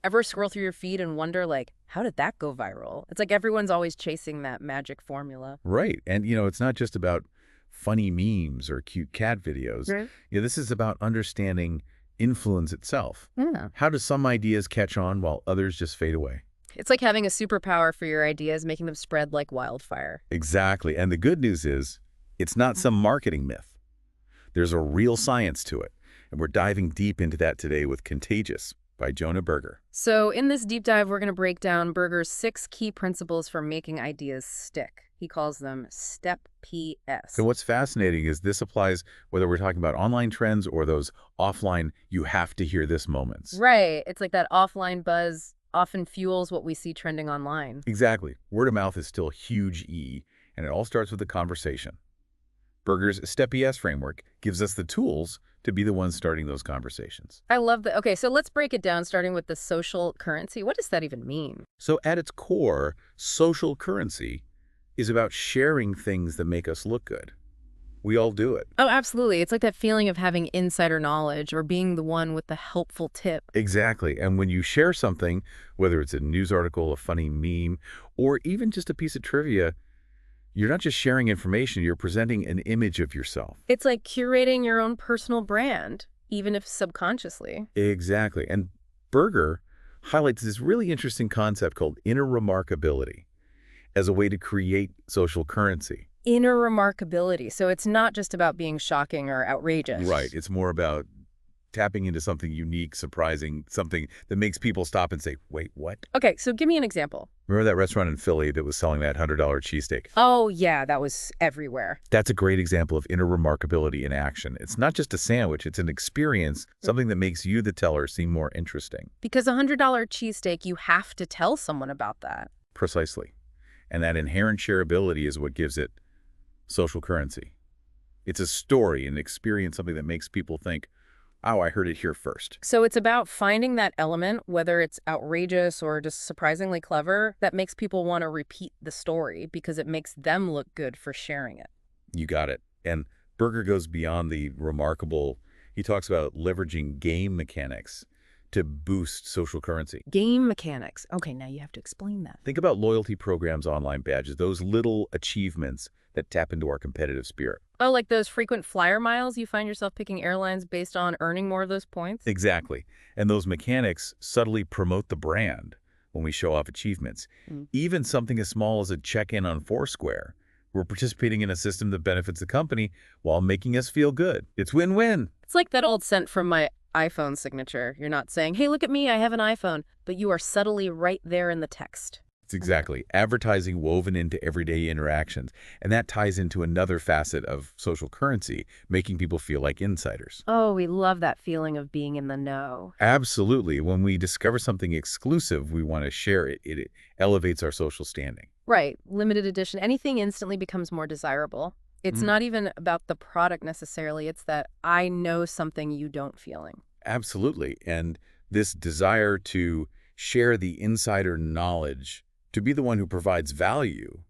Ever scroll through your feed and wonder, like, how did that go viral? It's like everyone's always chasing that magic formula. Right. And, it's not just about funny memes or cute cat videos. Right. This is about understanding influence itself. Yeah. How do some ideas catch on while others just fade away? It's like having a superpower for your ideas, making them spread like wildfire. Exactly. And the good news is, it's not some marketing myth. There's a real science to it. And we're diving deep into that today with Contagious by Jonah Berger. So in this deep dive, we're going to break down Berger's 6 key principles for making ideas stick. He calls them Step PS. So what's fascinating is this applies whether we're talking about online trends or those offline, you have to hear this moments. Right. It's like that offline buzz often fuels what we see trending online. Exactly. Word of mouth is still huge E, and it all starts with a conversation. Berger's Step PS framework gives us the tools to be the ones starting those conversations. I love that. Okay, so let's break it down, starting with the social currency. What does that even mean? So at its core, social currency is about sharing things that make us look good. We all do it. Oh, absolutely. It's like that feeling of having insider knowledge or being the one with the helpful tip. Exactly. And when you share something, whether it's a news article, a funny meme, or even just a piece of trivia, you're not just sharing information, you're presenting an image of yourself. It's like curating your own personal brand, even if subconsciously. Exactly. And Berger highlights this really interesting concept called inner remarkability as a way to create social currency. Inner remarkability. So it's not just about being shocking or outrageous. Right. It's more about tapping into something unique, surprising, something that makes people stop and say, wait, what? Okay, so give me an example. Remember that restaurant in Philly that was selling that $100 cheesesteak? Oh, yeah, that was everywhere. That's a great example of inner remarkability in action. It's not just a sandwich, it's an experience, something that makes you, the teller, seem more interesting. Because a $100 cheesesteak, you have to tell someone about that. Precisely. And that inherent shareability is what gives it social currency. It's a story, an experience, something that makes people think, oh, I heard it here first. So it's about finding that element, whether it's outrageous or just surprisingly clever, that makes people want to repeat the story because it makes them look good for sharing it. You got it. And Berger goes beyond the remarkable. He talks about leveraging game mechanics to boost social currency. Game mechanics. Okay, now you have to explain that. Think about loyalty programs, online badges, those little achievements that tap into our competitive spirit. Oh, like those frequent flyer miles? You find yourself picking airlines based on earning more of those points? Exactly. And those mechanics subtly promote the brand when we show off achievements. Even something as small as a check-in on Foursquare. We're participating in a system that benefits the company while making us feel good. It's win-win. It's like that old scent from my iPhone signature. You're not saying, hey, look at me, I have an iPhone, but you are subtly right there in the text. It's exactly. Advertising woven into everyday interactions. And that ties into another facet of social currency, making people feel like insiders. Oh, we love that feeling of being in the know. Absolutely. When we discover something exclusive, we want to share it. It elevates our social standing. Right. Limited edition. Anything instantly becomes more desirable. It's not even about the product necessarily. It's that I know something you don't feeling. Absolutely. And this desire to share the insider knowledge, to be the one who provides value,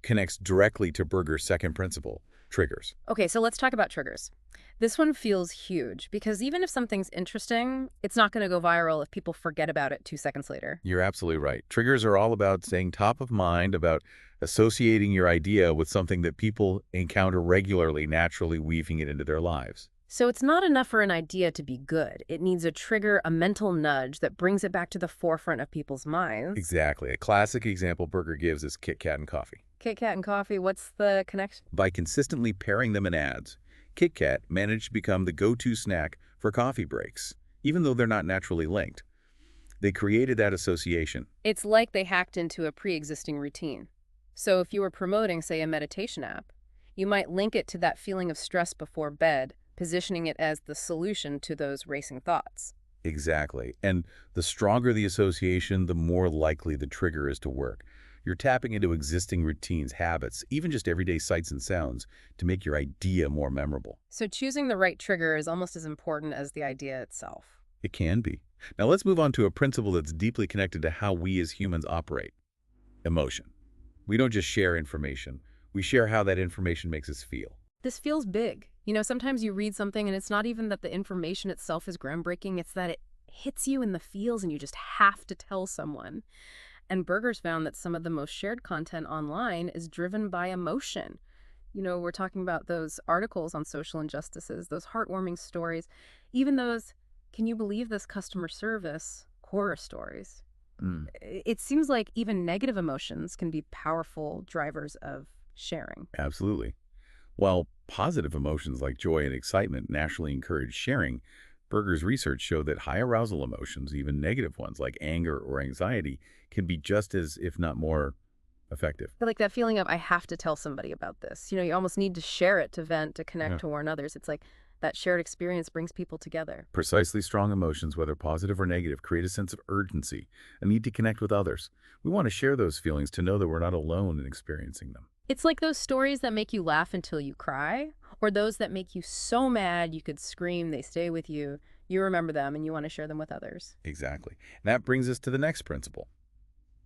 connects directly to Berger's second principle, triggers. Okay, so let's talk about triggers. This one feels huge because even if something's interesting, it's not going to go viral if people forget about it 2 seconds later. You're absolutely right. Triggers are all about staying top of mind, about associating your idea with something that people encounter regularly, naturally weaving it into their lives. So it's not enough for an idea to be good. It needs a trigger, a mental nudge that brings it back to the forefront of people's minds. Exactly. A classic example Berger gives is Kit Kat and coffee. Kit Kat and coffee, what's the connection? By consistently pairing them in ads, Kit Kat managed to become the go-to snack for coffee breaks, even though they're not naturally linked. They created that association. It's like they hacked into a pre-existing routine. So if you were promoting, say, a meditation app, you might link it to that feeling of stress before bed, positioning it as the solution to those racing thoughts. Exactly. And the stronger the association, the more likely the trigger is to work. You're tapping into existing routines, habits, even just everyday sights and sounds to make your idea more memorable. So choosing the right trigger is almost as important as the idea itself. It can be. Now let's move on to a principle that's deeply connected to how we as humans operate. Emotion. We don't just share information. We share how that information makes us feel. This feels big. You know, sometimes you read something and it's not even that the information itself is groundbreaking, it's that it hits you in the feels and you just have to tell someone. And Berger's found that some of the most shared content online is driven by emotion. We're talking about those articles on social injustices, those heartwarming stories, even those, can you believe this customer service horror stories. Mm, It seems like even negative emotions can be powerful drivers of sharing. absolutely. While positive emotions like joy and excitement naturally encourage sharing, Berger's research showed that high arousal emotions, even negative ones like anger or anxiety, can be just as, if not more, effective. Like that feeling of, I have to tell somebody about this. You almost need to share it, to vent, to connect, Yeah. to warn others. It's like that shared experience brings people together. Precisely, strong emotions, whether positive or negative, create a sense of urgency, a need to connect with others. We want to share those feelings to know that we're not alone in experiencing them. It's like those stories that make you laugh until you cry, or those that make you so mad you could scream, they stay with you. You remember them and you want to share them with others. Exactly. And that brings us to the next principle,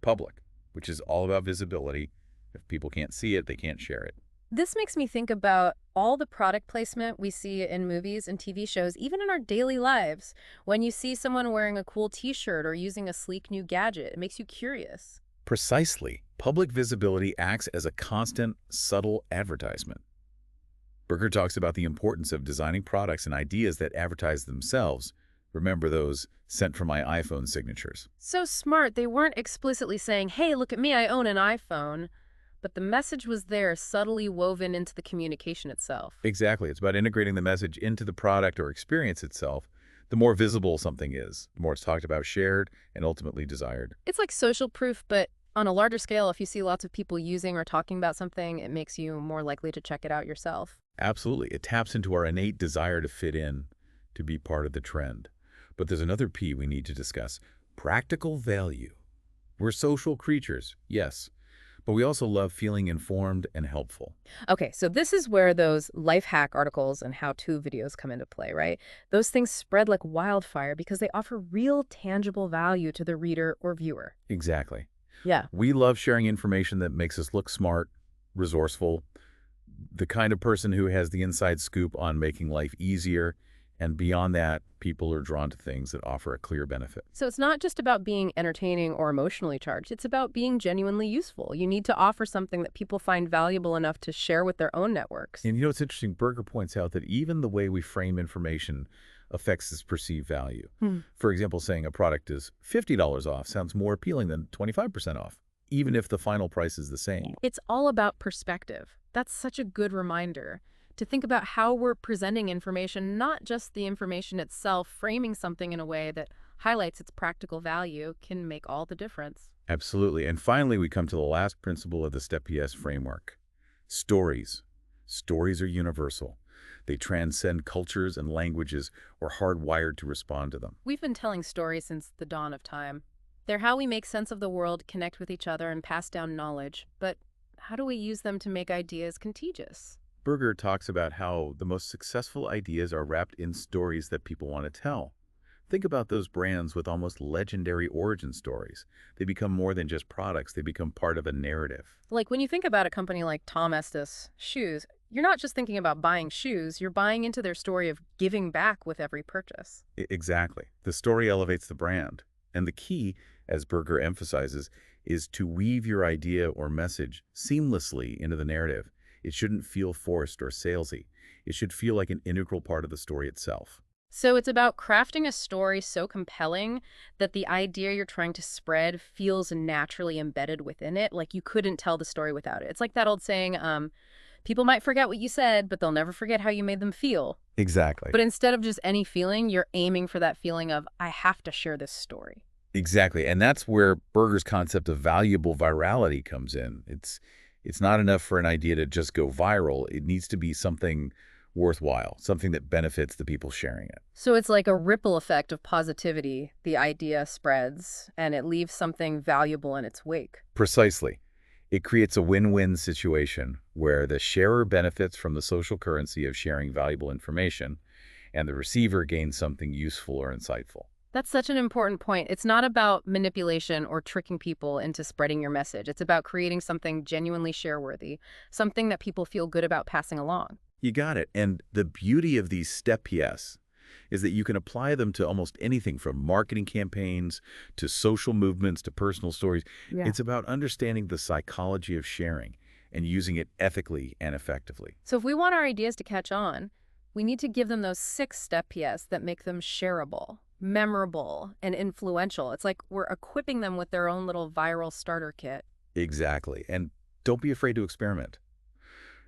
public, which is all about visibility. If people can't see it, they can't share it. This makes me think about all the product placement we see in movies and TV shows, even in our daily lives. When you see someone wearing a cool t-shirt or using a sleek new gadget, it makes you curious. Precisely. Public visibility acts as a constant, subtle advertisement. Berger talks about the importance of designing products and ideas that advertise themselves. Remember those sent from my iPhone signatures. So smart, they weren't explicitly saying, hey, look at me, I own an iPhone. But the message was there, subtly woven into the communication itself. Exactly. It's about integrating the message into the product or experience itself. The more visible something is, the more it's talked about, shared, and ultimately desired. It's like social proof, but on a larger scale. If you see lots of people using or talking about something, it makes you more likely to check it out yourself. Absolutely. It taps into our innate desire to fit in, to be part of the trend. But there's another P we need to discuss, practical value. We're social creatures, yes, but we also love feeling informed and helpful. Okay, so this is where those life hack articles and how-to videos come into play, right? Those things spread like wildfire because they offer real, tangible value to the reader or viewer. Exactly. Yeah. We love sharing information that makes us look smart, resourceful, the kind of person who has the inside scoop on making life easier. And beyond that, people are drawn to things that offer a clear benefit. So it's not just about being entertaining or emotionally charged. It's about being genuinely useful. You need to offer something that people find valuable enough to share with their own networks. And it's interesting, Berger points out that even the way we frame information affects its perceived value. For example, saying a product is $50 off sounds more appealing than 25% off, even if the final price is the same. It's all about perspective. That's such a good reminder to think about how we're presenting information, not just the information itself. Framing something in a way that highlights its practical value can make all the difference. Absolutely. And finally, we come to the last principle of the STEP PS framework. Stories. Stories are universal. They transcend cultures and languages. We're hardwired to respond to them. We've been telling stories since the dawn of time. They're how we make sense of the world, connect with each other, and pass down knowledge. But how do we use them to make ideas contagious? Berger talks about how the most successful ideas are wrapped in stories that people want to tell. Think about those brands with almost legendary origin stories. They become more than just products. They become part of a narrative. Like when you think about a company like Tom Estes Shoes, you're not just thinking about buying shoes, you're buying into their story of giving back with every purchase. Exactly. The story elevates the brand. And the key, as Berger emphasizes, is to weave your idea or message seamlessly into the narrative. It shouldn't feel forced or salesy. It should feel like an integral part of the story itself. So it's about crafting a story so compelling that the idea you're trying to spread feels naturally embedded within it, like you couldn't tell the story without it. It's like that old saying, people might forget what you said, but they'll never forget how you made them feel. Exactly. But instead of just any feeling, you're aiming for that feeling of, I have to share this story. Exactly. And that's where Berger's concept of valuable virality comes in. It's not enough for an idea to just go viral. It needs to be something worthwhile, something that benefits the people sharing it. So it's like a ripple effect of positivity. The idea spreads, and it leaves something valuable in its wake. Precisely. It creates a win-win situation where the sharer benefits from the social currency of sharing valuable information, and the receiver gains something useful or insightful. That's such an important point. It's not about manipulation or tricking people into spreading your message. It's about creating something genuinely share-worthy, something that people feel good about passing along. You got it. And the beauty of these STEP PS, is that you can apply them to almost anything from marketing campaigns to social movements to personal stories. Yeah. It's about understanding the psychology of sharing and using it ethically and effectively. So if we want our ideas to catch on, we need to give them those 6-step PS that make them shareable, memorable, and influential. It's like we're equipping them with their own little viral starter kit. Exactly. And don't be afraid to experiment.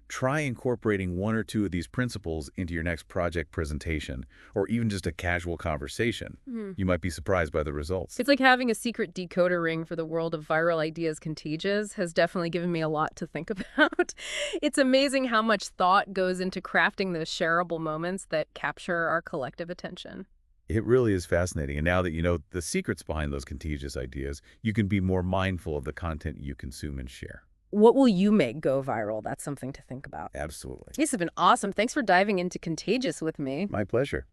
Try incorporating one or two of these principles into your next project presentation, or even just a casual conversation. Hmm. You might be surprised by the results. It's like having a secret decoder ring for the world of viral ideas contagious has definitely given me a lot to think about. It's amazing how much thought goes into crafting those shareable moments that capture our collective attention. It really is fascinating. And now that you know the secrets behind those contagious ideas, you can be more mindful of the content you consume and share. What will you make go viral? That's something to think about. Absolutely. This has been awesome. Thanks for diving into Contagious with me. My pleasure.